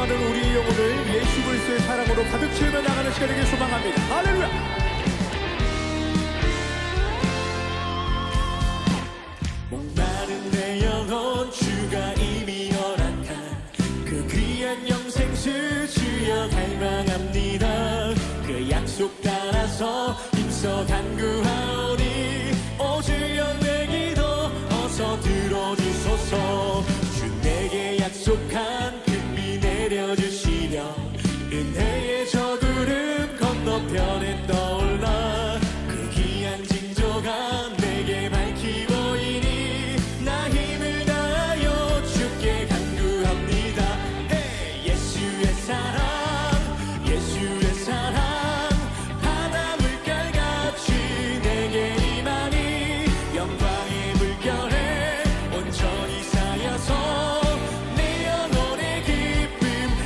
목마른 우리 영혼을 예수 그리스도의 사랑으로 가득 채우며 나가는 시간 되길 소망합니다. 할렐루야. 목마른 내 영혼 주가 이미 허락한 그 귀한 영생수 주여 갈망합니다. 그 약속 따라서 힘써 간구하오니 오 주여 내 기도 어서 들어주소서. 주 내게 약속한 금비 내려주시려 은혜의 저 구름 건너편에 떠올라 그 귀한 징조가 내게 밝히 보이니 나 힘을 다하여 주께 간구합니다. 예수의 사랑 예수의 사랑 바다 물결같이 내게 임하니 영광의 물결에 온전히 쌓여서 내 영혼의 기쁨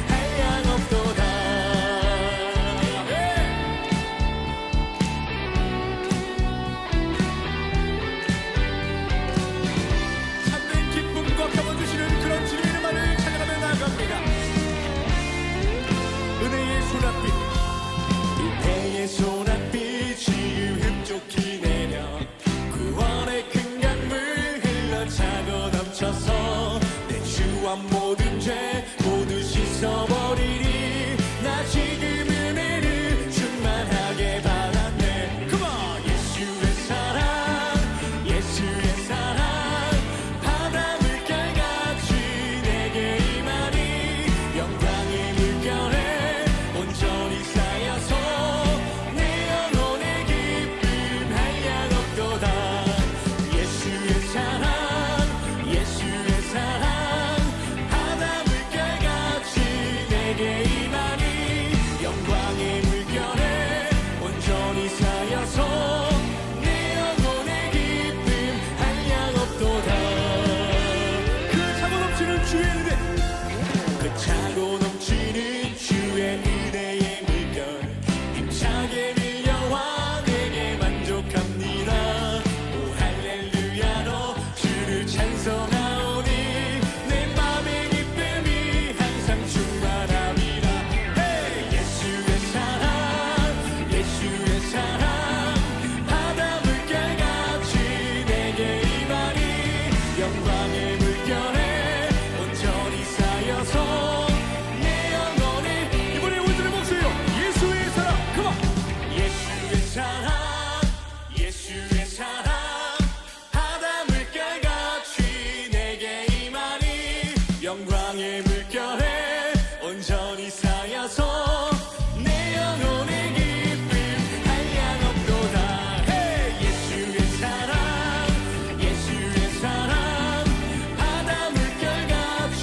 한량 없도다. 참된 기쁨과 평안 주시는 그런 주님의 이름만을 찬양하며 나아갑니다. 은혜의 소낙빛 은혜의 소낙빛 지유 흡족히 내려 구원의 큰 강물 흘러차고 넘쳐서 내 주와 모든 죄 모두 씻어버리리. 나 지금 은혜를 충만하게 받았네. Come on! 예수의 사랑 예수의 사랑 바다 물결같이 내게 임하니 영광의 물결에 온전히 쌓여서 내 영혼의 기쁨 한량 없도다. 예수의 사랑 예수의 사랑 바다 물결같이 내게 임하니 영광의 물결에 온전히 쌓여서 내 영혼의 기쁨 한량 없도다. 그 차고 넘치는 주의 은혜 그 차고 넘치는 주의 은혜의 물결 힘차게 밀려와 내게 만족합니다. 오 할렐루야로 주를 찬송하오니 내 맘의 기쁨이 항상 충만합니다. 예수의 사랑 예수의 사랑 바다 물결같이 내게 임하니 영광의 물결에 온전히 쌓여서 내 영혼이 이번에 우리들의 목소리로 예수의 사랑 그만 예수의 사랑 예수의 사랑 바다 물결같이 내게 임하니 영광의 물결에 온전히 쌓여서 내 영혼의 기쁨 한량 없도다. 예수의 사랑 예수의 사랑 바다 물결같이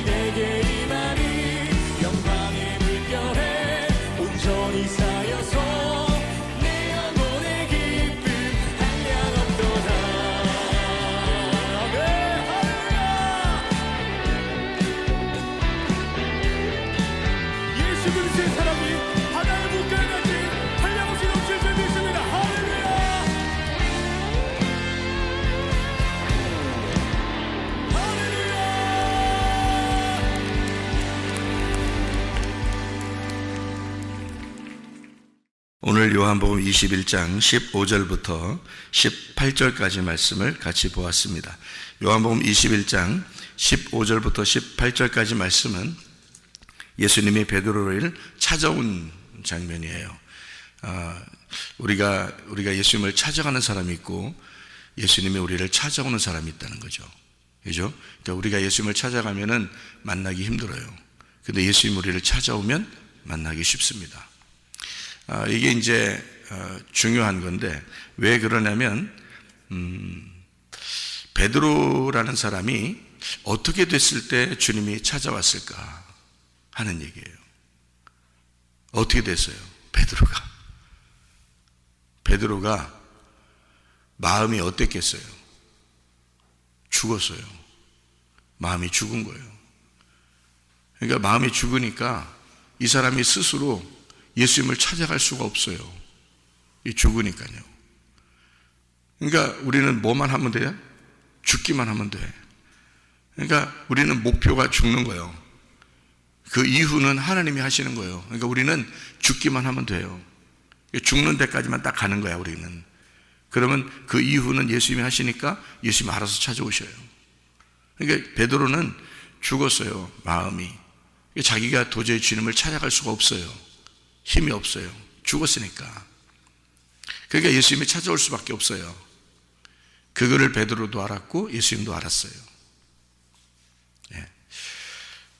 내게 임하니 영광의 물결에 온전히 쌓여서 내 영혼의 기쁨 한량 없도다. 아멘. 할렐루야. 예수 그리스도의 사랑이 바다의 물결같이 한량없이 넘칠 줄 믿습니다. 할렐루야. 오늘 요한복음 21장 15절부터 18절까지 말씀을 같이 보았습니다. 요한복음 21장 15절부터 18절까지 말씀은 예수님이 베드로를 찾아온 장면이에요. 우리가 예수님을 찾아가는 사람이 있고 예수님이 우리를 찾아오는 사람이 있다는 거죠. 그죠? 그러니까 우리가 예수님을 찾아가면은 만나기 힘들어요. 근데 예수님이 우리를 찾아오면 만나기 쉽습니다. 이게 이제 중요한 건데 왜 그러냐면 베드로라는 사람이 어떻게 됐을 때 주님이 찾아왔을까 하는 얘기예요. 어떻게 됐어요? 베드로가 마음이 어땠겠어요? 죽었어요. 마음이 죽은 거예요. 그러니까 마음이 죽으니까 이 사람이 스스로 예수님을 찾아갈 수가 없어요. 죽으니까요. 그러니까 우리는 뭐만 하면 돼요? 죽기만 하면 돼. 그러니까 우리는 목표가 죽는 거예요. 그 이후는 하나님이 하시는 거예요. 그러니까 우리는 죽기만 하면 돼요. 죽는 데까지만 딱 가는 거야, 우리는. 그러면 그 이후는 예수님이 하시니까 예수님이 알아서 찾아오셔요. 그러니까 베드로는 죽었어요, 마음이. 자기가 도저히 주님을 찾아갈 수가 없어요. 힘이 없어요. 죽었으니까. 그러니까 예수님이 찾아올 수밖에 없어요. 그거를 베드로도 알았고 예수님도 알았어요. 예.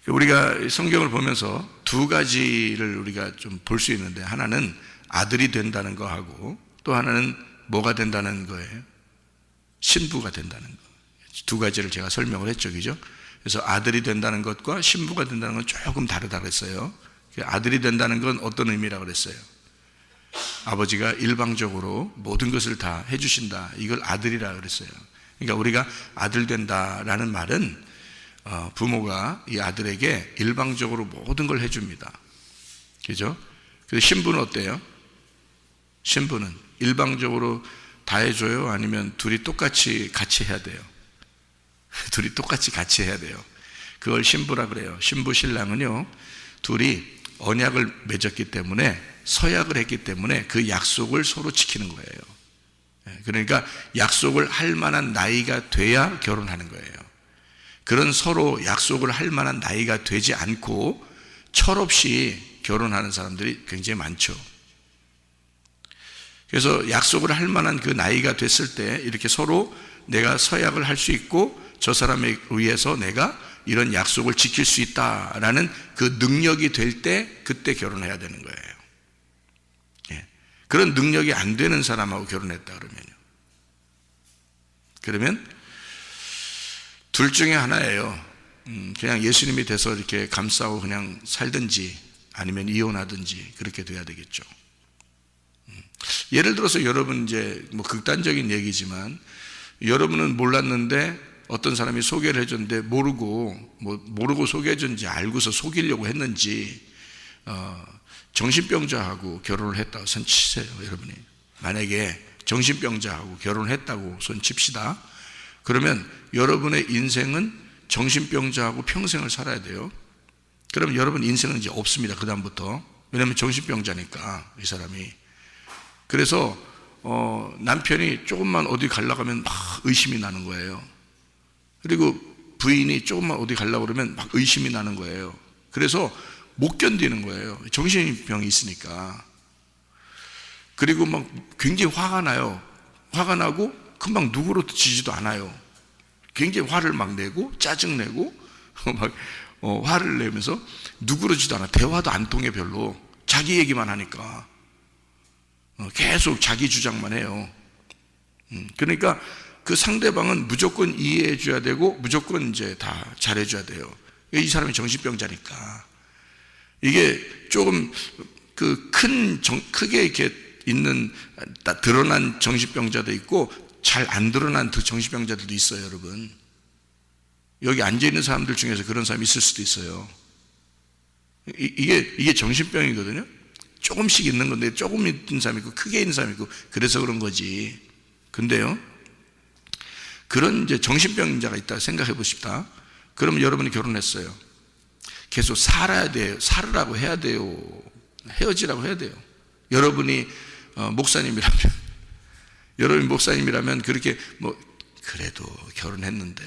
우리가 성경을 보면서 두 가지를 우리가 좀 볼 수 있는데, 하나는 아들이 된다는 거 하고 또 하나는 뭐가 된다는 거예요? 신부가 된다는 거. 두 가지를 제가 설명을 했죠, 그죠? 그래서 아들이 된다는 것과 신부가 된다는 건 조금 다르다고 그랬어요. 아들이 된다는 건 어떤 의미라고 그랬어요? 아버지가 일방적으로 모든 것을 다 해주신다, 이걸 아들이라고 그랬어요. 그러니까 우리가 아들 된다라는 말은 부모가 이 아들에게 일방적으로 모든 걸 해줍니다. 그죠? 그래서 신부는 어때요? 신부는 일방적으로 다 해줘요? 아니면 둘이 똑같이 같이 해야 돼요? 둘이 똑같이 같이 해야 돼요. 그걸 신부라 그래요. 신부 신랑은요, 둘이 언약을 맺었기 때문에, 서약을 했기 때문에 그 약속을 서로 지키는 거예요. 그러니까 약속을 할 만한 나이가 돼야 결혼하는 거예요. 그런 서로 약속을 할 만한 나이가 되지 않고 철없이 결혼하는 사람들이 굉장히 많죠. 그래서 약속을 할 만한 그 나이가 됐을 때 이렇게 서로 내가 서약을 할 수 있고 저 사람에 의해서 내가 이런 약속을 지킬 수 있다라는 그 능력이 될 때, 그때 결혼해야 되는 거예요. 예. 그런 능력이 안 되는 사람하고 결혼했다 그러면 둘 중에 하나예요. 그냥 예수님이 돼서 이렇게 감싸고 그냥 살든지 아니면 이혼하든지 그렇게 돼야 되겠죠. 예를 들어서 여러분, 이제 뭐 극단적인 얘기지만, 여러분은 몰랐는데 어떤 사람이 소개를 해줬는데 모르고 소개해줬는지 알고서 속이려고 했는지 정신병자하고 결혼을 했다고 손치세요. 여러분이 만약에 정신병자하고 결혼을 했다고 손칩시다. 그러면 여러분의 인생은 정신병자하고 평생을 살아야 돼요. 그럼 여러분 인생은 이제 없습니다, 그 다음부터. 왜냐하면 정신병자니까 이 사람이. 그래서 남편이 조금만 어디 가려고 하면 막 의심이 나는 거예요. 그리고 부인이 조금만 어디 가려고 그러면 막 의심이 나는 거예요. 그래서 못 견디는 거예요, 정신병이 있으니까. 그리고 막 굉장히 화가 나요. 화가 나고 금방 누그러지지도 않아요. 굉장히 화를 막 내고 짜증내고 막 화를 내면서 누그러지도 않아. 대화도 안 통해. 별로 자기 얘기만 하니까 계속 자기 주장만 해요. 그러니까 그 상대방은 무조건 이해해 줘야 되고 무조건 이제 다 잘해 줘야 돼요. 이 사람이 정신병자니까. 이게 조금 크게 이렇게 있는 드러난 정신병자도 있고 잘 안 드러난 정신병자들도 있어요, 여러분. 여기 앉아 있는 사람들 중에서 그런 사람이 있을 수도 있어요. 이게 정신병이거든요. 조금씩 있는 건데, 조금 있는 사람이 있고 크게 있는 사람이 있고, 그래서 그런 거지. 근데요, 그런 이제 정신병자가 있다 생각해 보십시다. 그러면 여러분이 결혼했어요. 계속 살아야 돼요. 살으라고 해야 돼요. 헤어지라고 해야 돼요. 여러분이 목사님이라면 그렇게 그래도 결혼했는데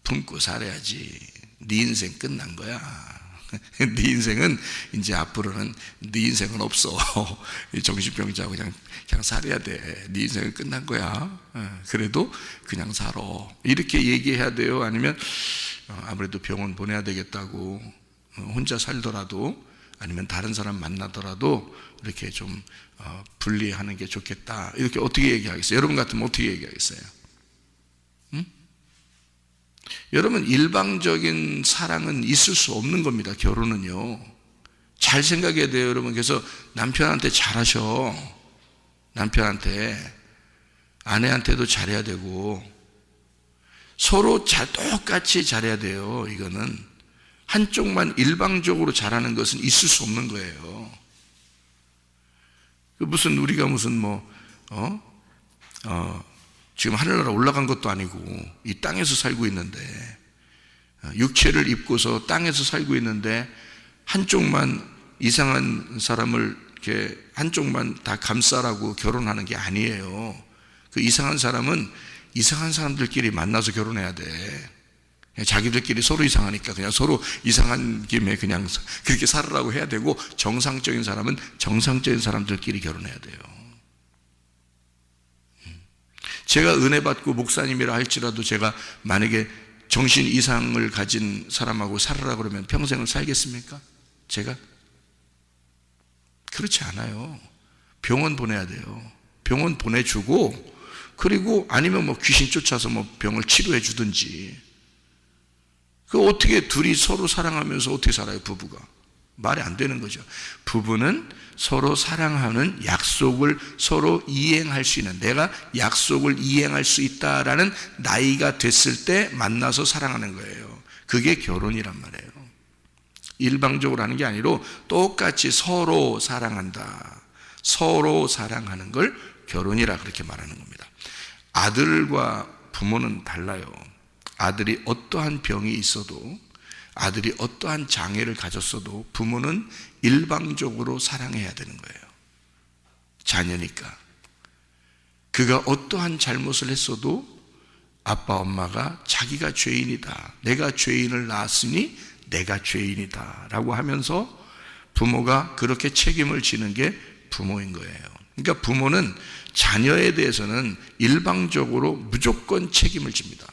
품고 살아야지. 네 인생 끝난 거야. 네 인생은 이제 앞으로는 네 인생은 없어. 정신병자하고 그냥 살아야 돼. 네 인생은 끝난 거야. 그래도 그냥 살아. 이렇게 얘기해야 돼요? 아니면 아무래도 병원 보내야 되겠다고 혼자 살더라도, 아니면 다른 사람 만나더라도 이렇게 좀 분리하는 게 좋겠다, 이렇게 어떻게 얘기하겠어요? 여러분 같으면 어떻게 얘기하겠어요? 여러분, 일방적인 사랑은 있을 수 없는 겁니다. 결혼은요. 잘 생각해야 돼요, 여러분. 그래서 남편한테 잘하셔. 남편한테, 아내한테도 잘해야 되고, 서로 똑같이 잘해야 돼요. 이거는 한쪽만 일방적으로 잘하는 것은 있을 수 없는 거예요. 우리가 지금 하늘나라 올라간 것도 아니고 이 땅에서 살고 있는데 육체를 입고서 땅에서 살고 있는데 한쪽만 이상한 사람을 이렇게 한쪽만 다 감싸라고 결혼하는 게 아니에요. 그 이상한 사람은 이상한 사람들끼리 만나서 결혼해야 돼. 자기들끼리 서로 이상하니까 그냥 서로 이상한 김에 그냥 그렇게 살으라고 해야 되고, 정상적인 사람은 정상적인 사람들끼리 결혼해야 돼요. 제가 은혜 받고 목사님이라 할지라도 제가 만약에 정신 이상을 가진 사람하고 살으라 그러면 평생을 살겠습니까? 제가? 그렇지 않아요. 병원 보내야 돼요. 병원 보내주고, 그리고 아니면 뭐 귀신 쫓아서 뭐 병을 치료해 주든지. 그 어떻게 둘이 서로 사랑하면서 어떻게 살아요, 부부가? 말이 안 되는 거죠. 부부는 서로 사랑하는 약속을 서로 이행할 수 있는, 내가 약속을 이행할 수 있다라는 나이가 됐을 때 만나서 사랑하는 거예요. 그게 결혼이란 말이에요. 일방적으로 하는 게 아니라 똑같이 서로 사랑한다, 서로 사랑하는 걸 결혼이라 그렇게 말하는 겁니다. 아들과 부모는 달라요. 아들이 어떠한 병이 있어도, 아들이 어떠한 장애를 가졌어도 부모는 일방적으로 사랑해야 되는 거예요. 자녀니까. 그가 어떠한 잘못을 했어도 아빠 엄마가 자기가 죄인이다, 내가 죄인을 낳았으니 내가 죄인이다 라고 하면서 부모가 그렇게 책임을 지는 게 부모인 거예요. 그러니까 부모는 자녀에 대해서는 일방적으로 무조건 책임을 집니다.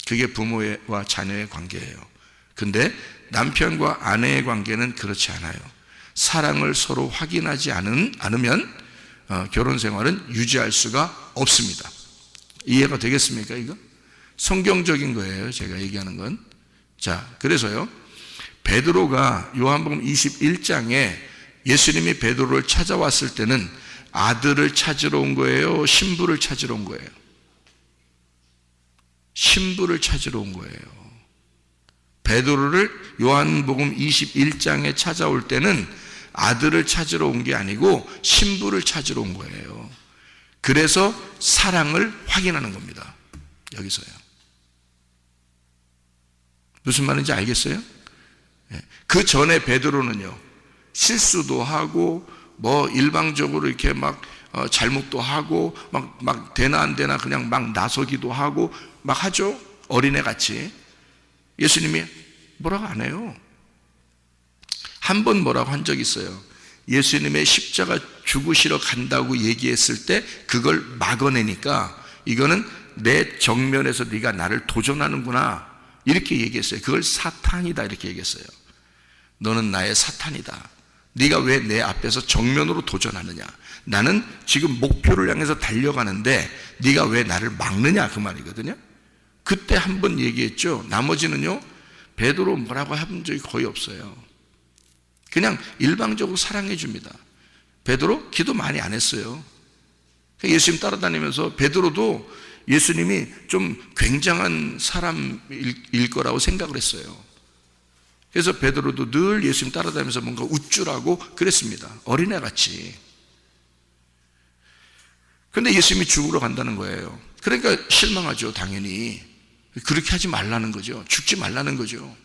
그게 부모와 자녀의 관계예요. 근데 남편과 아내의 관계는 그렇지 않아요. 사랑을 서로 확인하지 않으면 결혼 생활은 유지할 수가 없습니다. 이해가 되겠습니까, 이거? 성경적인 거예요, 제가 얘기하는 건. 자, 그래서요, 베드로가 요한복음 21장에 예수님이 베드로를 찾아왔을 때는 아들을 찾으러 온 거예요, 신부를 찾으러 온 거예요? 신부를 찾으러 온 거예요. 베드로를 요한복음 21장에 찾아올 때는 아들을 찾으러 온 게 아니고 신부를 찾으러 온 거예요. 그래서 사랑을 확인하는 겁니다. 여기서요. 무슨 말인지 알겠어요? 그 전에 베드로는요, 실수도 하고 뭐 일방적으로 이렇게 막 잘못도 하고 막 되나 안 되나 그냥 막 나서기도 하고 막 하죠. 어린애 같이. 예수님이 뭐라고 안 해요. 한 번 뭐라고 한 적이 있어요. 예수님의 십자가 죽으시러 간다고 얘기했을 때 그걸 막아내니까, 이거는 내 정면에서 네가 나를 도전하는구나 이렇게 얘기했어요. 그걸 사탄이다 이렇게 얘기했어요. 너는 나의 사탄이다. 네가 왜 내 앞에서 정면으로 도전하느냐. 나는 지금 목표를 향해서 달려가는데 네가 왜 나를 막느냐, 그 말이거든요. 그때 한 번 얘기했죠. 나머지는요, 베드로 뭐라고 한 적이 거의 없어요. 그냥 일방적으로 사랑해 줍니다. 베드로 기도 많이 안 했어요. 예수님 따라다니면서 베드로도 예수님이 좀 굉장한 사람일 거라고 생각을 했어요. 그래서 베드로도 늘 예수님 따라다니면서 뭔가 우쭐하고 그랬습니다. 어린애같이. 그런데 예수님이 죽으러 간다는 거예요. 그러니까 실망하죠, 당연히. 그렇게 하지 말라는 거죠. 죽지 말라는 거죠.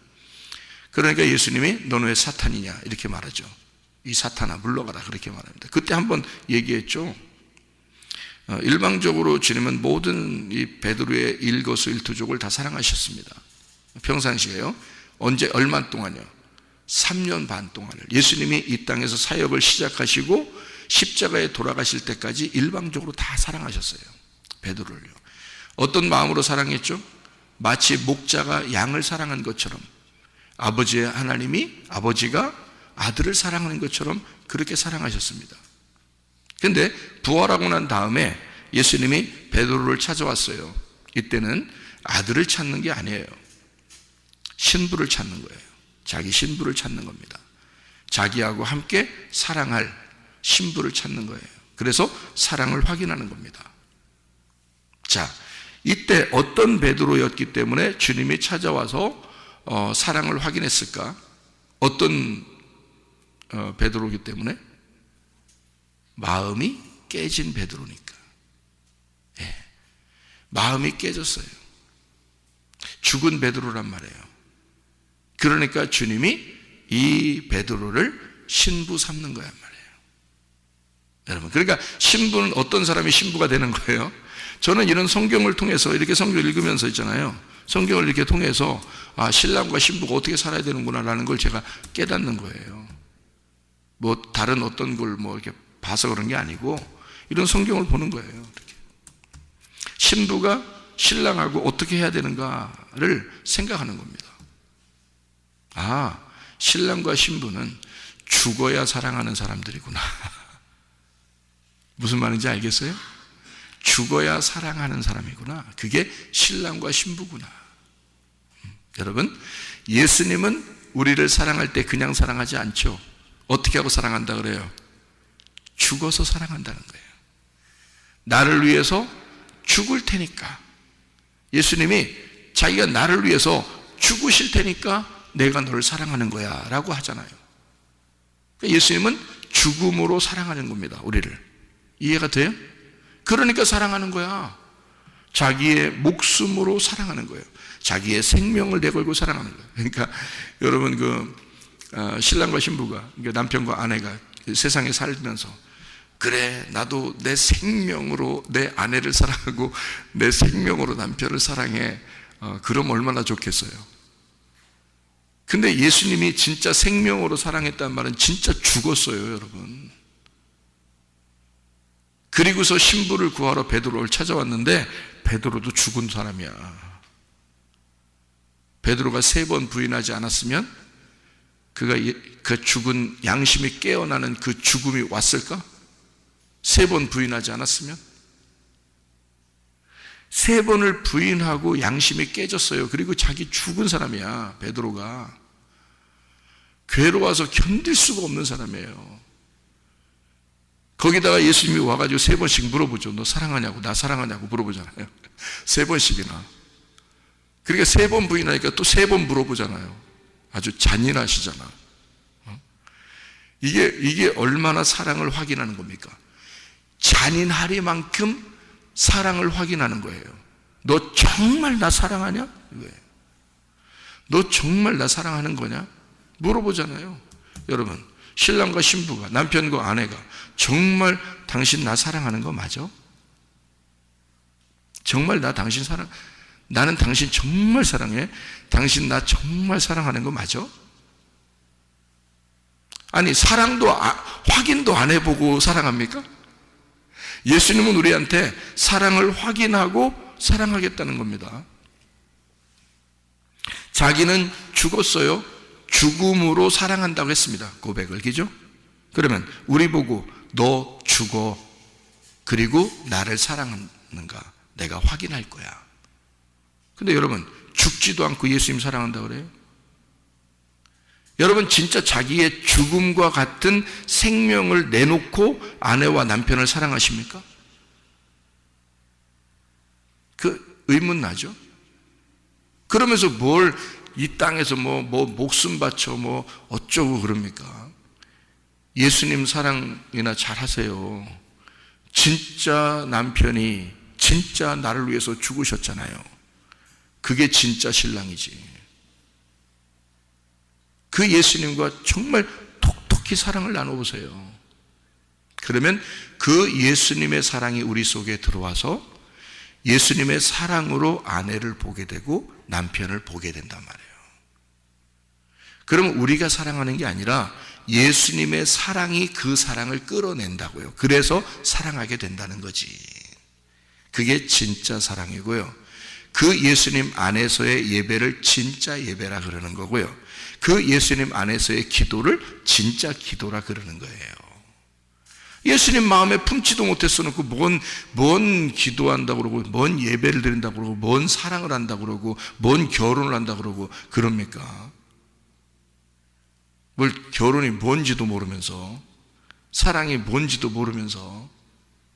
그러니까 예수님이 너는 왜 사탄이냐 이렇게 말하죠. 이 사탄아 물러가라 그렇게 말합니다. 그때 한번 얘기했죠. 일방적으로 주님은 모든 이 베드로의 일거수일투족을 다 사랑하셨습니다. 평상시에요. 언제 얼마 동안요? 3년 반 동안을 예수님이 이 땅에서 사역을 시작하시고 십자가에 돌아가실 때까지 일방적으로 다 사랑하셨어요. 베드로를요. 어떤 마음으로 사랑했죠? 마치 목자가 양을 사랑한 것처럼, 아버지의 하나님이 아버지가 아들을 사랑하는 것처럼 그렇게 사랑하셨습니다. 그런데 부활하고 난 다음에 예수님이 베드로를 찾아왔어요. 이때는 아들을 찾는 게 아니에요. 신부를 찾는 거예요. 자기 신부를 찾는 겁니다. 자기하고 함께 사랑할 신부를 찾는 거예요. 그래서 사랑을 확인하는 겁니다. 자, 이때 어떤 베드로였기 때문에 주님이 찾아와서 사랑을 확인했을까? 어떤 베드로이기 때문에? 마음이 깨진 베드로니까. 예. 마음이 깨졌어요. 죽은 베드로란 말이에요. 그러니까 주님이 이 베드로를 신부 삼는 거란 말이에요. 여러분, 그러니까 신부는 어떤 사람이 신부가 되는 거예요? 저는 이런 성경을 통해서 이렇게 성경을 읽으면서 있잖아요. 성경을 이렇게 통해서 신랑과 신부가 어떻게 살아야 되는구나라는 걸 제가 깨닫는 거예요. 뭐 다른 어떤 걸 뭐 이렇게 봐서 그런 게 아니고 이런 성경을 보는 거예요. 이렇게. 신부가 신랑하고 어떻게 해야 되는가를 생각하는 겁니다. 신랑과 신부는 죽어야 사랑하는 사람들이구나. 무슨 말인지 알겠어요? 죽어야 사랑하는 사람이구나. 그게 신랑과 신부구나. 여러분, 예수님은 우리를 사랑할 때 그냥 사랑하지 않죠. 어떻게 하고 사랑한다 그래요? 죽어서 사랑한다는 거예요. 나를 위해서 죽을 테니까. 예수님이 자기가 나를 위해서 죽으실 테니까 내가 너를 사랑하는 거야 라고 하잖아요. 그러니까 예수님은 죽음으로 사랑하는 겁니다. 우리를. 이해가 돼요? 그러니까 사랑하는 거야. 자기의 목숨으로 사랑하는 거예요. 자기의 생명을 내걸고 사랑하는 거예요. 그러니까 여러분 신랑과 신부가, 그러니까 남편과 아내가 세상에 살면서 그래 나도 내 생명으로 내 아내를 사랑하고 내 생명으로 남편을 사랑해. 그럼 얼마나 좋겠어요. 근데 예수님이 진짜 생명으로 사랑했다는 말은 진짜 죽었어요, 여러분. 그리고서 신부를 구하러 베드로를 찾아왔는데 베드로도 죽은 사람이야. 베드로가 3번 부인하지 않았으면 그가 그 죽은 양심이 깨어나는 그 죽음이 왔을까? 3번 부인하지 않았으면? 3번을 부인하고 양심이 깨졌어요. 그리고 자기 죽은 사람이야, 베드로가. 괴로워서 견딜 수가 없는 사람이에요. 거기다가 예수님이 와가지고 3번씩 물어보죠. 너 사랑하냐고, 나 사랑하냐고 물어보잖아요. 3번씩이나. 그러니까 3번 부인하니까 또 3번 물어보잖아요. 아주 잔인하시잖아. 이게 얼마나 사랑을 확인하는 겁니까? 잔인하리만큼 사랑을 확인하는 거예요. 너 정말 나 사랑하냐? 이거예요. 너 정말 나 사랑하는 거냐? 물어보잖아요. 여러분, 신랑과 신부가, 남편과 아내가 정말 당신 나 사랑하는 거 맞아? 정말 나 당신 나는 당신 정말 사랑해? 당신 나 정말 사랑하는 거 맞아? 아니, 사랑도 확인도 안 해보고 사랑합니까? 예수님은 우리한테 사랑을 확인하고 사랑하겠다는 겁니다. 자기는 죽었어요. 죽음으로 사랑한다고 했습니다. 고백을. 그죠? 그러면 우리 보고 너 죽어. 그리고 나를 사랑하는가? 내가 확인할 거야. 근데 여러분, 죽지도 않고 예수님 사랑한다고 그래요? 여러분, 진짜 자기의 죽음과 같은 생명을 내놓고 아내와 남편을 사랑하십니까? 그 의문 나죠? 그러면서 뭘 이 땅에서 뭐 목숨 바쳐 뭐 어쩌고 그럽니까? 예수님 사랑이나 잘 하세요. 진짜 남편이 진짜 나를 위해서 죽으셨잖아요. 그게 진짜 신랑이지. 그 예수님과 정말 톡톡히 사랑을 나눠보세요. 그러면 그 예수님의 사랑이 우리 속에 들어와서 예수님의 사랑으로 아내를 보게 되고 남편을 보게 된단 말이에요. 그러면 우리가 사랑하는 게 아니라 예수님의 사랑이 그 사랑을 끌어낸다고요. 그래서 사랑하게 된다는 거지. 그게 진짜 사랑이고요. 그 예수님 안에서의 예배를 진짜 예배라 그러는 거고요. 그 예수님 안에서의 기도를 진짜 기도라 그러는 거예요. 예수님 마음에 품지도 못했어 놓고 뭔 기도한다고 그러고 뭔 예배를 드린다고 그러고 뭔 사랑을 한다고 그러고 뭔 결혼을 한다고 그러고 그럽니까? 뭘 결혼이 뭔지도 모르면서 사랑이 뭔지도 모르면서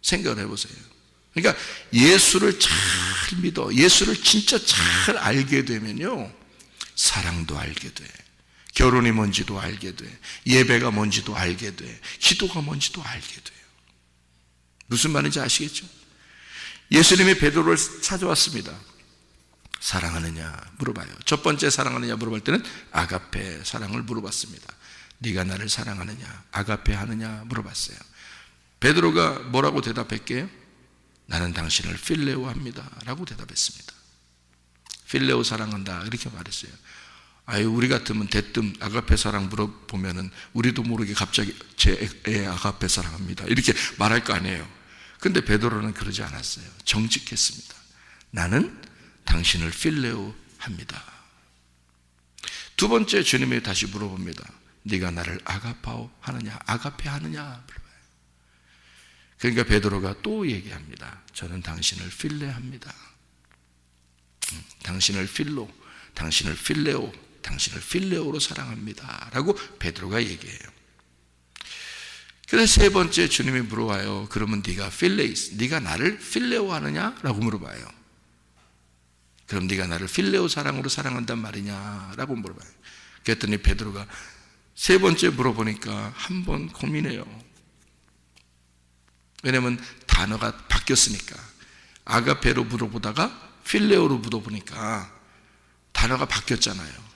생각을 해보세요. 그러니까 예수를 잘 믿어. 예수를 진짜 잘 알게 되면요, 사랑도 알게 돼. 결혼이 뭔지도 알게 돼. 예배가 뭔지도 알게 돼. 기도가 뭔지도 알게 돼요. 무슨 말인지 아시겠죠? 예수님이 베드로를 찾아왔습니다. 사랑하느냐 물어봐요. 첫 번째 사랑하느냐 물어볼 때는 아가페 사랑을 물어봤습니다. 네가 나를 사랑하느냐, 아가페 하느냐 물어봤어요. 베드로가 뭐라고 대답했게요? 나는 당신을 필레오 합니다 라고 대답했습니다. 필레오 사랑한다 이렇게 말했어요. 아유, 우리 같으면 대뜸 아가페 사랑 물어보면은 우리도 모르게 갑자기 제 애 아가페 사랑합니다 이렇게 말할 거 아니에요. 근데 베드로는 그러지 않았어요. 정직했습니다. 나는 당신을 필레오 합니다. 두 번째 주님이 다시 물어봅니다. 네가 나를 아가파오 하느냐, 아가페 하느냐 물어봐요. 그러니까 베드로가 또 얘기합니다. 저는 당신을 필레합니다. 당신을 필로, 당신을 필레오, 당신을 필레오로 사랑합니다 라고 베드로가 얘기해요. 그래서 세 번째 주님이 물어봐요. 그러면 네가 필레이스, 네가 나를 필레오 하느냐 라고 물어봐요. 그럼 네가 나를 필레오 사랑으로 사랑한단 말이냐 라고 물어봐요. 그랬더니 베드로가 세 번째 물어보니까 한 번 고민해요. 왜냐하면 단어가 바뀌었으니까. 아가페로 물어보다가 필레오로 물어보니까 단어가 바뀌었잖아요.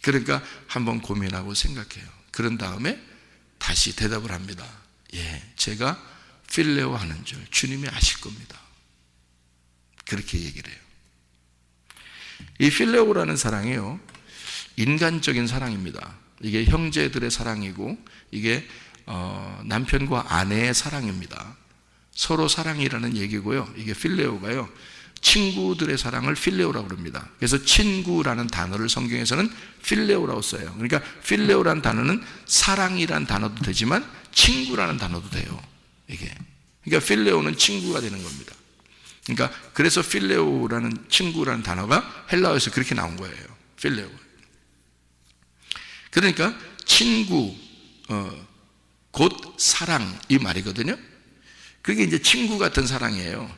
그러니까 한번 고민하고 생각해요. 그런 다음에 다시 대답을 합니다. 예, 제가 필레오 하는 줄 주님이 아실 겁니다. 그렇게 얘기를 해요. 이 필레오라는 사랑이요, 인간적인 사랑입니다. 이게 형제들의 사랑이고 이게 남편과 아내의 사랑입니다. 서로 사랑이라는 얘기고요. 이게 필레오가요, 친구들의 사랑을 필레오라고 그럽니다. 그래서 친구라는 단어를 성경에서는 필레오라고 써요. 그러니까 필레오라는 단어는 사랑이라는 단어도 되지만 친구라는 단어도 돼요. 이게. 그러니까 필레오는 친구가 되는 겁니다. 그러니까 그래서 필레오라는 친구라는 단어가 헬라어에서 그렇게 나온 거예요. 필레오. 그러니까 친구, 곧 사랑 이 말이거든요. 그게 이제 친구 같은 사랑이에요.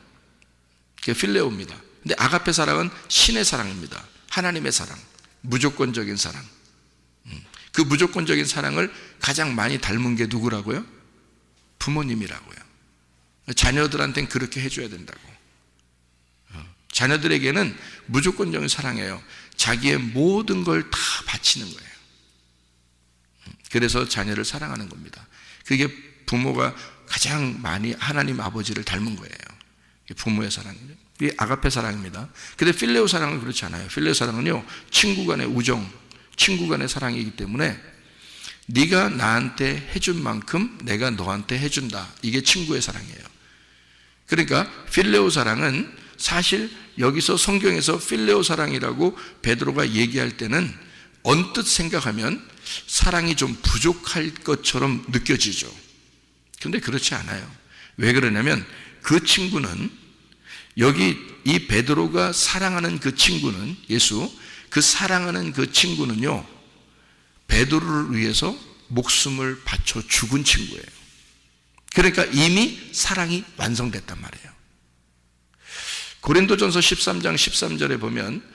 그게 필레오입니다. 근데 아가페 사랑은 신의 사랑입니다. 하나님의 사랑, 무조건적인 사랑. 그 무조건적인 사랑을 가장 많이 닮은 게 누구라고요? 부모님이라고요. 자녀들한테는 그렇게 해줘야 된다고. 자녀들에게는 무조건적인 사랑이에요. 자기의 모든 걸 다 바치는 거예요. 그래서 자녀를 사랑하는 겁니다. 그게 부모가 가장 많이 하나님 아버지를 닮은 거예요. 부모의 사랑이죠. 이게 아가페 사랑입니다. 근데 필레오 사랑은 그렇지 않아요. 필레오 사랑은요, 친구 간의 우정, 친구 간의 사랑이기 때문에 네가 나한테 해준 만큼 내가 너한테 해준다. 이게 친구의 사랑이에요. 그러니까 필레오 사랑은 사실 여기서 성경에서 필레오 사랑이라고 베드로가 얘기할 때는 언뜻 생각하면 사랑이 좀 부족할 것처럼 느껴지죠. 그런데 그렇지 않아요. 왜 그러냐면 그 친구는, 여기 이 베드로가 사랑하는 그 친구는, 예수, 그 사랑하는 그 친구는요, 베드로를 위해서 목숨을 바쳐 죽은 친구예요. 그러니까 이미 사랑이 완성됐단 말이에요. 고린도전서 13장 13절에 보면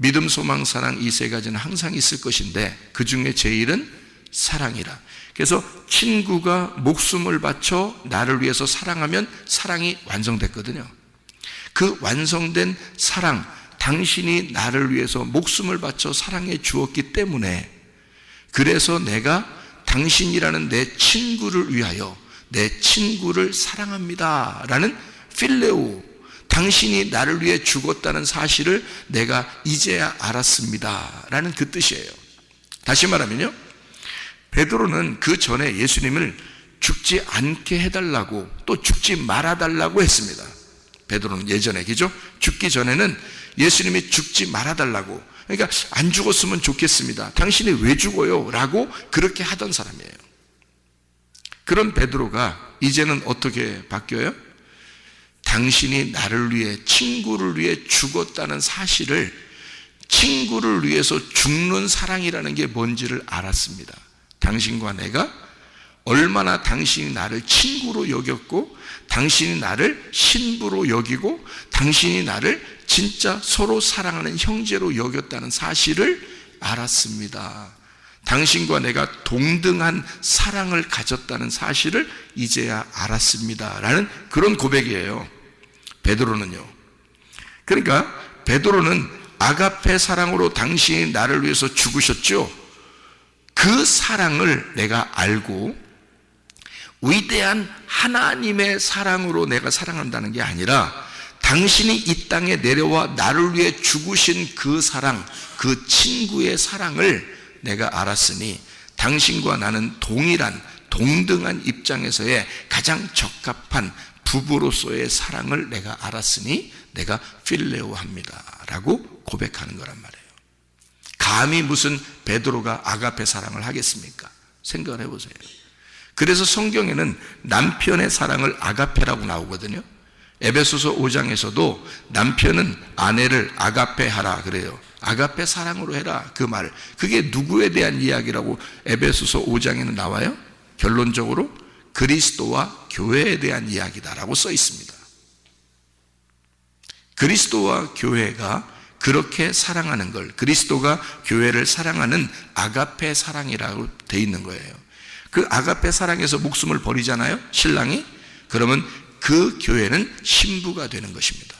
믿음, 소망, 사랑 이 세 가지는 항상 있을 것인데 그 중에 제일은 사랑이라. 그래서 친구가 목숨을 바쳐 나를 위해서 사랑하면 사랑이 완성됐거든요. 그 완성된 사랑, 당신이 나를 위해서 목숨을 바쳐 사랑해 주었기 때문에, 그래서 내가 당신이라는 내 친구를 위하여 내 친구를 사랑합니다 라는 필레오, 당신이 나를 위해 죽었다는 사실을 내가 이제야 알았습니다 라는 그 뜻이에요. 다시 말하면요, 베드로는 그 전에 예수님을 죽지 않게 해달라고, 또 죽지 말아달라고 했습니다. 베드로는 예전에, 그죠? 죽기 전에는 예수님이 죽지 말아달라고, 그러니까 안 죽었으면 좋겠습니다, 당신이 왜 죽어요? 라고 그렇게 하던 사람이에요. 그런 베드로가 이제는 어떻게 바뀌어요? 당신이 나를 위해, 친구를 위해 죽었다는 사실을, 친구를 위해서 죽는 사랑이라는 게 뭔지를 알았습니다. 당신과 내가 얼마나 당신이 나를 친구로 여겼고, 당신이 나를 신부로 여기고, 당신이 나를 진짜 서로 사랑하는 형제로 여겼다는 사실을 알았습니다. 당신과 내가 동등한 사랑을 가졌다는 사실을 이제야 알았습니다 라는 그런 고백이에요, 베드로는요. 그러니까 베드로는 아가페 사랑으로 당신이 나를 위해서 죽으셨죠. 그 사랑을 내가 알고 위대한 하나님의 사랑으로 내가 사랑한다는 게 아니라 당신이 이 땅에 내려와 나를 위해 죽으신 그 사랑, 그 친구의 사랑을 내가 알았으니 당신과 나는 동일한 동등한 입장에서의 가장 적합한 부부로서의 사랑을 내가 알았으니 내가 필레오합니다 라고 고백하는 거란 말이에요. 감히 무슨 베드로가 아가페 사랑을 하겠습니까? 생각을 해보세요. 그래서 성경에는 남편의 사랑을 아가페라고 나오거든요. 에베소서 5장에서도 남편은 아내를 아가페하라 그래요. 아가페 사랑으로 해라 그 말. 그게 누구에 대한 이야기라고 에베소서 5장에는 나와요? 결론적으로 그리스도와 교회에 대한 이야기다라고 써 있습니다. 그리스도와 교회가 그렇게 사랑하는 걸, 그리스도가 교회를 사랑하는 아가페 사랑이라고 돼 있는 거예요. 그 아가페 사랑에서 목숨을 버리잖아요, 신랑이. 그러면 그 교회는 신부가 되는 것입니다.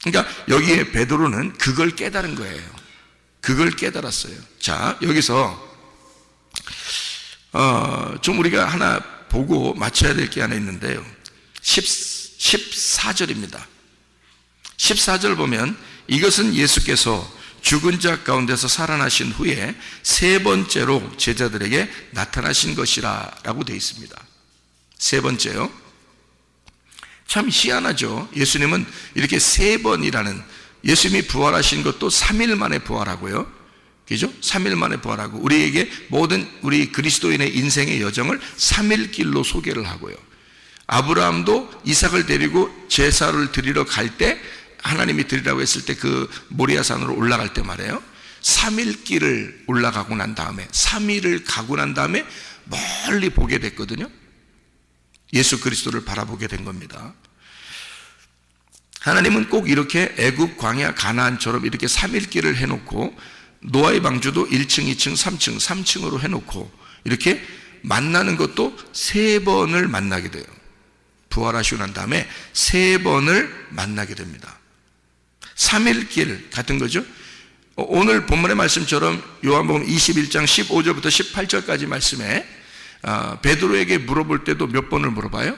그러니까 여기에 베드로는 그걸 깨달은 거예요. 그걸 깨달았어요. 자, 여기서 좀 우리가 하나 보고 맞춰야 될 게 하나 있는데요. 14절입니다. 14절 보면 이것은 예수께서 죽은 자 가운데서 살아나신 후에 세 번째로 제자들에게 나타나신 것이라 라고 되어 있습니다. 세 번째요. 참 희한하죠. 예수님은 이렇게 세 번이라는, 예수님이 부활하신 것도 3일 만에 부활하고요. 그죠? 3일 만에 부활하고 우리에게 모든 우리 그리스도인의 인생의 여정을 3일 길로 소개를 하고요. 아브라함도 이삭을 데리고 제사를 드리러 갈 때, 하나님이 드리라고 했을 때 그 모리아산으로 올라갈 때 말이에요. 3일 길을 올라가고 난 다음에 3일을 가고 난 다음에 멀리 보게 됐거든요. 예수 그리스도를 바라보게 된 겁니다. 하나님은 꼭 이렇게 애굽 광야 가나안처럼 이렇게 3일 길을 해놓고 노아의 방주도 1층, 2층, 3층, 3층으로 해놓고 이렇게 만나는 것도 세 번을 만나게 돼요. 부활하시고 난 다음에 세 번을 만나게 됩니다. 3일 길 같은 거죠. 오늘 본문의 말씀처럼 요한복음 21장 15절부터 18절까지 말씀에 베드로에게 물어볼 때도 몇 번을 물어봐요?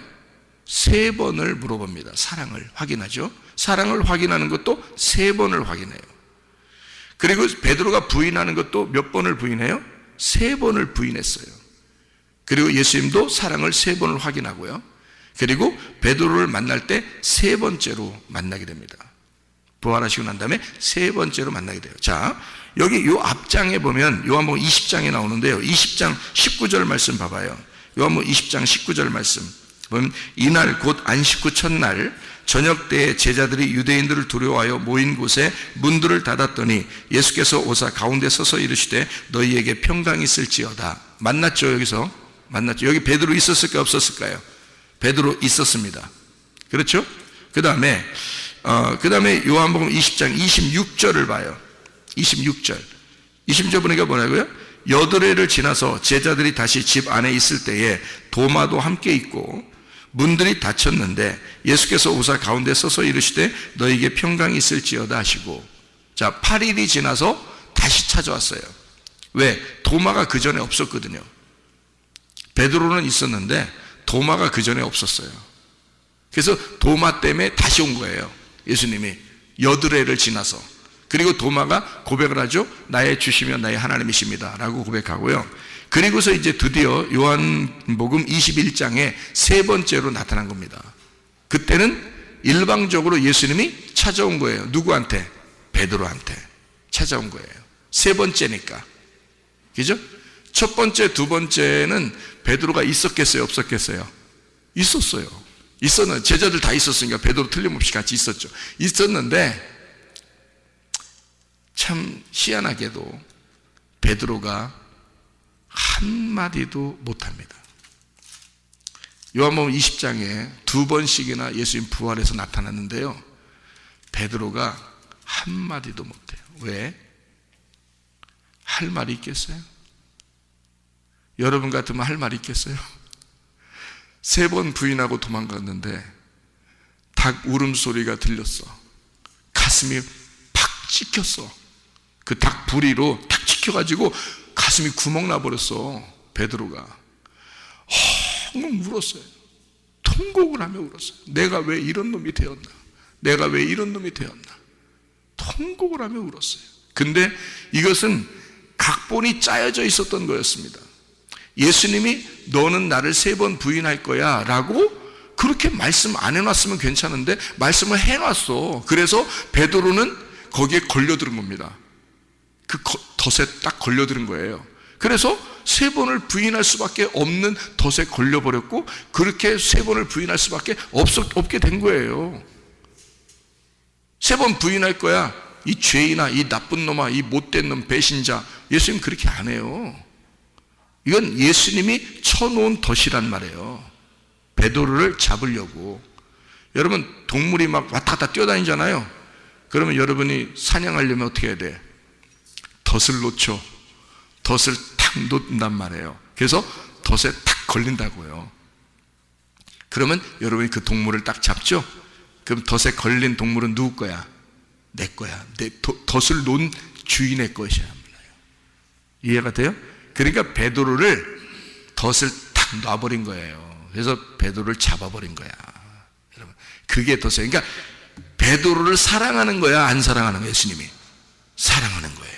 세 번을 물어봅니다. 사랑을 확인하죠. 사랑을 확인하는 것도 세 번을 확인해요. 그리고 베드로가 부인하는 것도 몇 번을 부인해요? 세 번을 부인했어요. 그리고 예수님도 사랑을 세 번을 확인하고요. 그리고 베드로를 만날 때 세 번째로 만나게 됩니다. 부활하시고 난 다음에 세 번째로 만나게 돼요. 자, 여기 요 앞장에 보면 요한복음 20장에 나오는데요. 20장 19절 말씀 봐봐요. 요한복음 20장 19절 말씀 보면 이날 곧 안식 후 첫날 저녁 때에 제자들이 유대인들을 두려워하여 모인 곳에 문들을 닫았더니 예수께서 오사 가운데 서서 이르시되 너희에게 평강이 있을지어다. 만났죠. 여기서 만났죠. 여기 베드로 있었을까요? 없었을까요? 베드로 있었습니다. 그렇죠? 그 다음에 요한복음 20장 26절을 봐요. 26절 보니까 뭐라고요? 여드레를 지나서 제자들이 다시 집 안에 있을 때에 도마도 함께 있고 문들이 닫혔는데 예수께서 오사 가운데 서서 이르시되 너에게 평강이 있을지어다 하시고, 자, 8일이 지나서 다시 찾아왔어요. 왜? 도마가 그 전에 없었거든요. 베드로는 있었는데 도마가 그 전에 없었어요. 그래서 도마 때문에 다시 온 거예요. 예수님이 여드레를 지나서. 그리고 도마가 고백을 하죠. 나의 주시며 나의 하나님이십니다 라고 고백하고요. 그리고서 이제 드디어 요한복음 21장에 세 번째로 나타난 겁니다. 그때는 일방적으로 예수님이 찾아온 거예요. 누구한테? 베드로한테 찾아온 거예요. 세 번째니까. 그죠? 첫 번째, 두 번째는 베드로가 있었겠어요? 없었겠어요? 있었어요. 있었는데 제자들 다 있었으니까 베드로 틀림없이 같이 있었죠. 있었는데 참 희한하게도 베드로가 한마디도 못합니다. 요한복음 20장에 두 번씩이나 예수님 부활해서 나타났는데요, 베드로가 한마디도 못해요. 왜? 할 말이 있겠어요? 여러분 같으면 할 말이 있겠어요? 세 번 부인하고 도망갔는데 닭 울음소리가 들렸어. 가슴이 탁 찍혔어. 그 닭 부리로 탁 찍혀가지고 가슴이 구멍 나버렸어. 베드로가 엉엉 울었어요. 통곡을 하며 울었어요. 내가 왜 이런 놈이 되었나? 내가 왜 이런 놈이 되었나? 통곡을 하며 울었어요. 근데 이것은 각본이 짜여져 있었던 거였습니다. 예수님이 너는 나를 3번 부인할 거야 라고 그렇게 말씀 안 해놨으면 괜찮은데 말씀을 해놨어. 그래서 베드로는 거기에 걸려들은 겁니다. 그 덫에 딱 걸려들은 거예요. 그래서 3번을 부인할 수밖에 없는 덫에 걸려버렸고 그렇게 3번을 부인할 수밖에 없게 된 거예요. 3번 부인할 거야. 이 죄인아, 이 나쁜 놈아, 이 못된 놈, 배신자. 예수님 그렇게 안 해요. 이건 예수님이 쳐놓은 덫이란 말이에요. 베드로를 잡으려고. 여러분 동물이 막 왔다 갔다 뛰어다니잖아요. 그러면 여러분이 사냥하려면 어떻게 해야 돼? 덫을 놓죠. 덫을 탁 놓는단 말이에요. 그래서 덫에 탁 걸린다고요. 그러면 여러분이 그 동물을 딱 잡죠. 그럼 덫에 걸린 동물은 누구 거야? 내 거야. 내 덫을 놓은 주인의 것이야. 이해가 돼요? 그러니까 베드로를 덫을 탁 놔버린 거예요. 그래서 베드로를 잡아버린 거야. 여러분, 그게 덫이에요. 그러니까 베드로를 사랑하는 거야, 안 사랑하는 거야? 예수님이 사랑하는 거예요.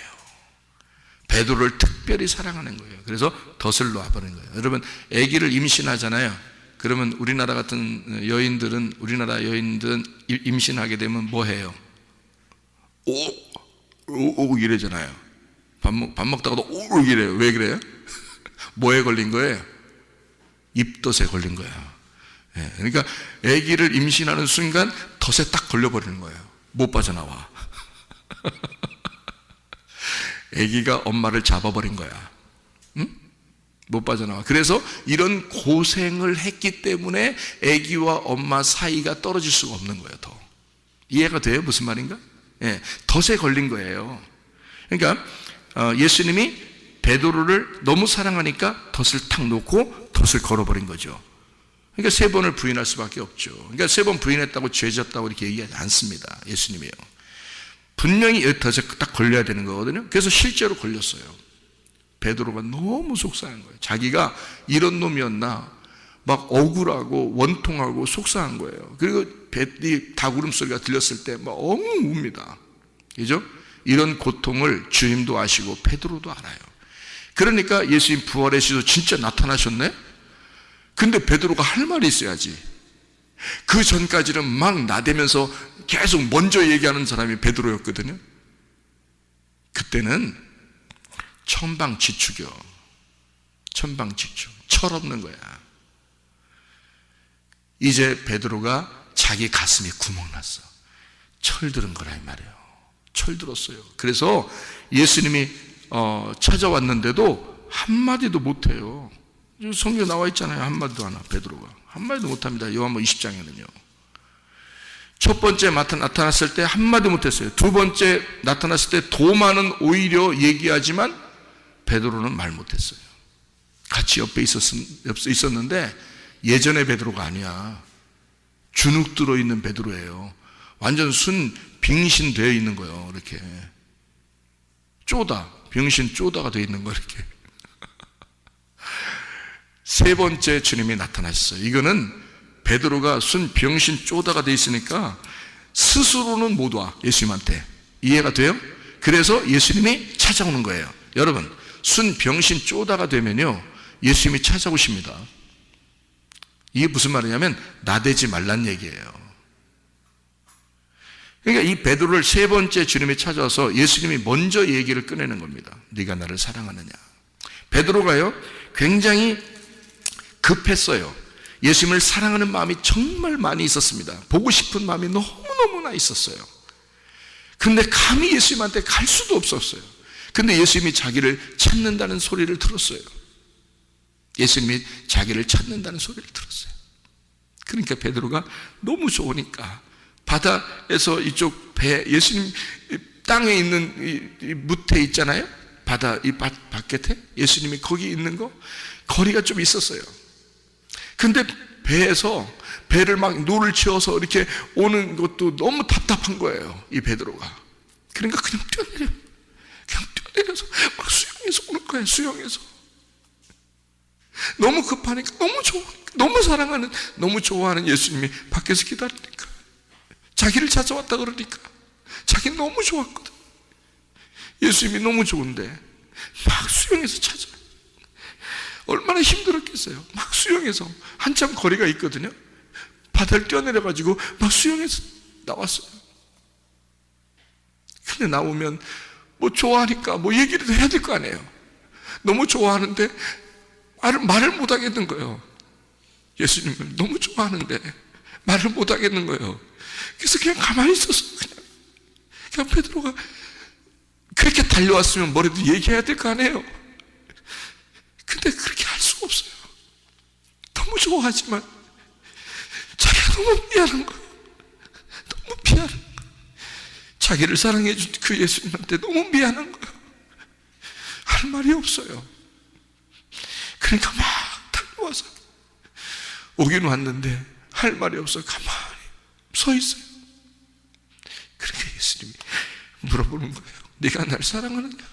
베드로를 특별히 사랑하는 거예요. 그래서 덫을 놔버린 거예요. 여러분, 아기를 임신하잖아요. 그러면 우리나라 같은 여인들은, 우리나라 여인들은 임신하게 되면 뭐 해요? 오 이래잖아요. 밥 먹다가도 오 이래요. 왜 그래요? 뭐에 걸린 거예요? 입덧에 걸린 거예요. 예, 그러니까 아기를 임신하는 순간 덫에 딱 걸려버리는 거예요. 못 빠져나와. 아기가 엄마를 잡아버린 거야. 응? 못 빠져나와. 그래서 이런 고생을 했기 때문에 아기와 엄마 사이가 떨어질 수가 없는 거예요. 더 이해가 돼요? 무슨 말인가? 예, 덫에 걸린 거예요. 그러니까 예수님이 베드로를 너무 사랑하니까 덫을 탁 놓고 덫을 걸어버린 거죠. 그러니까 3번을 부인할 수밖에 없죠. 그러니까 3번 부인했다고 죄졌다고 이렇게 얘기하지 않습니다. 예수님이요. 분명히 덫에 딱 걸려야 되는 거거든요. 그래서 실제로 걸렸어요. 베드로가 너무 속상한 거예요. 자기가 이런 놈이었나 막 억울하고 원통하고 속상한 거예요. 그리고 이 닭 울음소리가 들렸을 때 막 엉엉 웁니다. 그죠? 이런 고통을 주님도 아시고 베드로도 알아요. 그러니까 예수님 부활의 시도 진짜 나타나셨네? 근데 베드로가 할 말이 있어야지. 그 전까지는 막 나대면서 계속 먼저 얘기하는 사람이 베드로였거든요. 그때는 천방지축이요. 천방지축. 철없는 거야. 이제 베드로가 자기 가슴에 구멍 났어. 철들은 거라 이 말이에요. 철들었어요. 그래서 예수님이 찾아왔는데도 한마디도 못해요. 성경에 나와 있잖아요. 한마디도 안 해. 베드로가 한마디도 못합니다. 요한복음 20장에는요 첫 번째 나타났을 때 한마디 못했어요. 두 번째 나타났을 때 도마는 오히려 얘기하지만 베드로는 말 못했어요. 같이 옆에 있었는데 예전의 베드로가 아니야. 주눅 들어있는 베드로예요. 완전 순 빙신 되어 있는 거예요. 이렇게 쪼다, 병신 쪼다가 되어 있는 거 이렇게. 3번째 주님이 나타나셨어요. 이거는 베드로가 순 병신 쪼다가 되어 있으니까 스스로는 못 와. 예수님한테. 이해가 돼요? 그래서 예수님이 찾아오는 거예요. 여러분, 순 병신 쪼다가 되면요 예수님이 찾아오십니다. 이게 무슨 말이냐면 나대지 말란 얘기예요. 그러니까 이 베드로를 3번째 주님이 찾아와서 예수님이 먼저 얘기를 꺼내는 겁니다. 네가 나를 사랑하느냐. 베드로가요 굉장히 급했어요. 예수님을 사랑하는 마음이 정말 많이 있었습니다. 보고 싶은 마음이 너무너무나 있었어요. 근데 감히 예수님한테 갈 수도 없었어요. 근데 예수님이 자기를 찾는다는 소리를 들었어요. 예수님이 자기를 찾는다는 소리를 들었어요. 그러니까 베드로가 너무 좋으니까 바다에서 이쪽 배, 예수님 땅에 있는 이 무태 있잖아요. 바다 이 바깥에 예수님이 거기 있는 거 거리가 좀 있었어요. 근데 배에서 배를 막 노를 치어서 이렇게 오는 것도 너무 답답한 거예요. 이 베드로가. 그러니까 그냥 뛰어내려서 막 수영해서 오는 거야. 수영해서 너무 급하니까, 너무 좋으니까, 너무 사랑하는, 너무 좋아하는 예수님이 밖에서 기다리니까, 자기를 찾아왔다 그러니까 자기 너무 좋았거든. 예수님이 너무 좋은데 막 수영해서 찾아요. 얼마나 힘들었겠어요. 막 수영해서 한참 거리가 있거든요. 바다를 뛰어내려가지고 막 수영해서 나왔어요. 근데 나오면 뭐 좋아하니까 뭐 얘기를 해야 될 거 아니에요. 너무 좋아하는데 말을 못 하겠는 거예요. 예수님을 너무 좋아하는데 말을 못 하겠는 거예요. 그래서 그냥 가만히 있었어. 그냥 베드로가 그렇게 달려왔으면 뭐라도 얘기해야 될 거 아니에요. 근데 그렇게 할 수가 없어요. 너무 좋아하지만 자기가 너무 미안한 거예요. 너무 미안한 거예요. 자기를 사랑해 준 그 예수님한테 너무 미안한 거예요. 할 말이 없어요. 그러니까 막 달려와서 오긴 왔는데 할 말이 없어 가만히 서 있어요. 그러니까 예수님이 물어보는 거예요. 네가 날 사랑하느냐?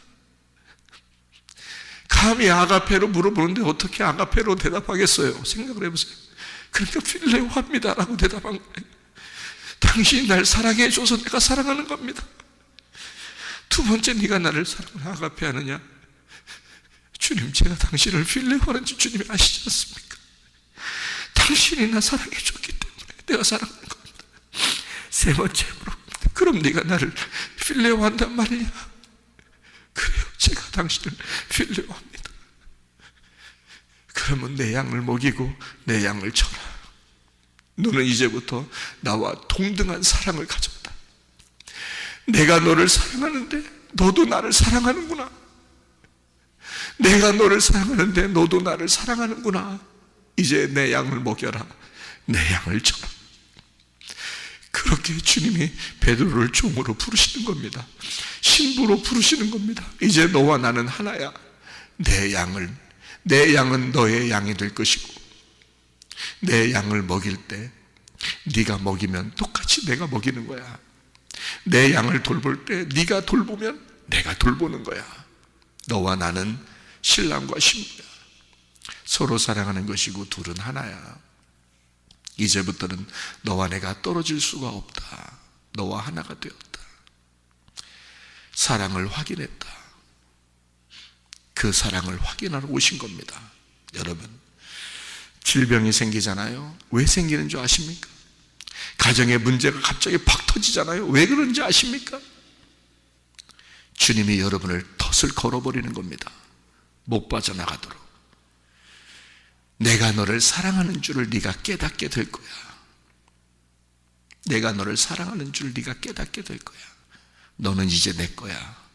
감히 아가페로 물어보는데 어떻게 아가페로 대답하겠어요? 생각을 해보세요. 그러니까 필레오 합니다라고 대답한 거예요. 당신이 날 사랑해 줘서 내가 사랑하는 겁니다. 두 번째, 네가 나를 사랑하는 아가페 하느냐? 주님, 제가 당신을 필레오 하는지 주님이 아시지 않습니까? 당신이 나 사랑해 줬기 때문에 내가 사랑하는 겁니다. 세 번째 물어봅니다. 그럼 네가 나를 필레오 한단 말이냐? 그래요, 제가 당신을 필레오 합니다. 그러면 내 양을 먹이고 내 양을 쳐라. 너는 이제부터 나와 동등한 사랑을 가졌다. 내가 너를 사랑하는데 너도 나를 사랑하는구나. 내가 너를 사랑하는데 너도 나를 사랑하는구나. 이제 내 양을 먹여라. 내 양을 쳐라. 그렇게 주님이 베드로를 종으로 부르시는 겁니다. 신부로 부르시는 겁니다. 이제 너와 나는 하나야. 내 양은 너의 양이 될 것이고, 내 양을 먹일 때 네가 먹이면 똑같이 내가 먹이는 거야. 내 양을 돌볼 때 네가 돌보면 내가 돌보는 거야. 너와 나는 신랑과 신부야. 서로 사랑하는 것이고 둘은 하나야. 이제부터는 너와 내가 떨어질 수가 없다. 너와 하나가 되었다. 사랑을 확인했다. 그 사랑을 확인하러 오신 겁니다. 여러분, 질병이 생기잖아요. 왜 생기는 줄 아십니까? 가정의 문제가 갑자기 팍 터지잖아요. 왜 그런지 아십니까? 주님이 여러분을 덫을 걸어버리는 겁니다. 못 빠져나가도록. 내가 너를 사랑하는 줄을 네가 깨닫게 될 거야. 내가 너를 사랑하는 줄 네가 깨닫게 될 거야. 너는 이제 내 거야.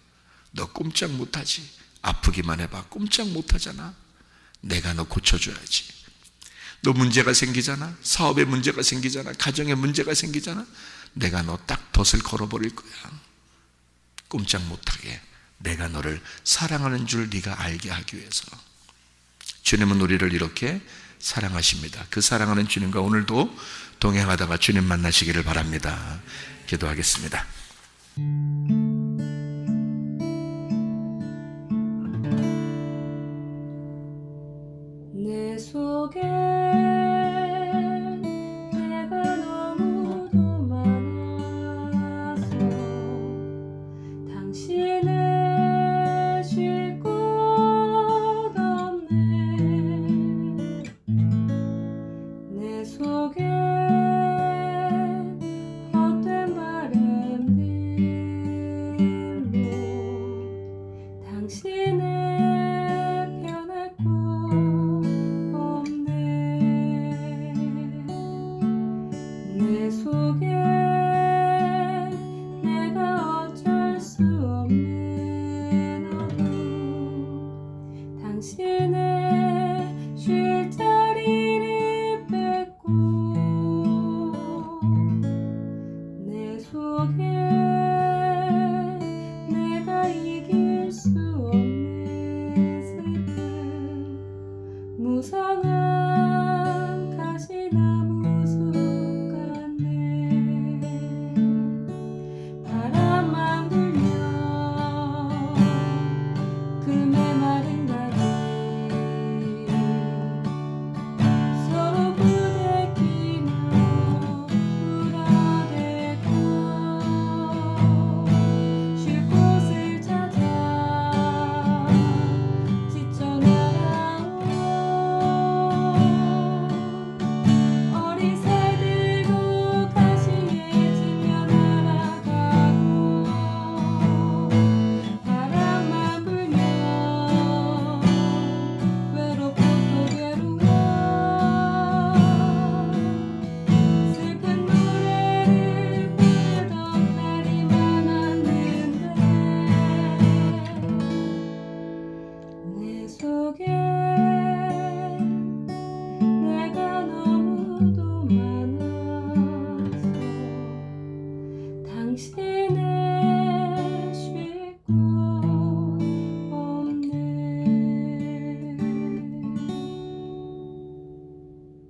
너 꼼짝 못하지. 아프기만 해봐. 꼼짝 못하잖아. 내가 너 고쳐줘야지. 너 문제가 생기잖아. 사업에 문제가 생기잖아. 가정에 문제가 생기잖아. 내가 너 딱 덫을 걸어버릴 거야. 꼼짝 못하게. 내가 너를 사랑하는 줄 네가 알게 하기 위해서. 주님은 우리를 이렇게 사랑하십니다. 그 사랑하는 주님과 오늘도 동행하다가 주님 만나시기를 바랍니다. 기도하겠습니다. 내 속에 내가 너무도 많아서 당신을 쉴 곳 없네. 내 속에 헛된 바램들 당신은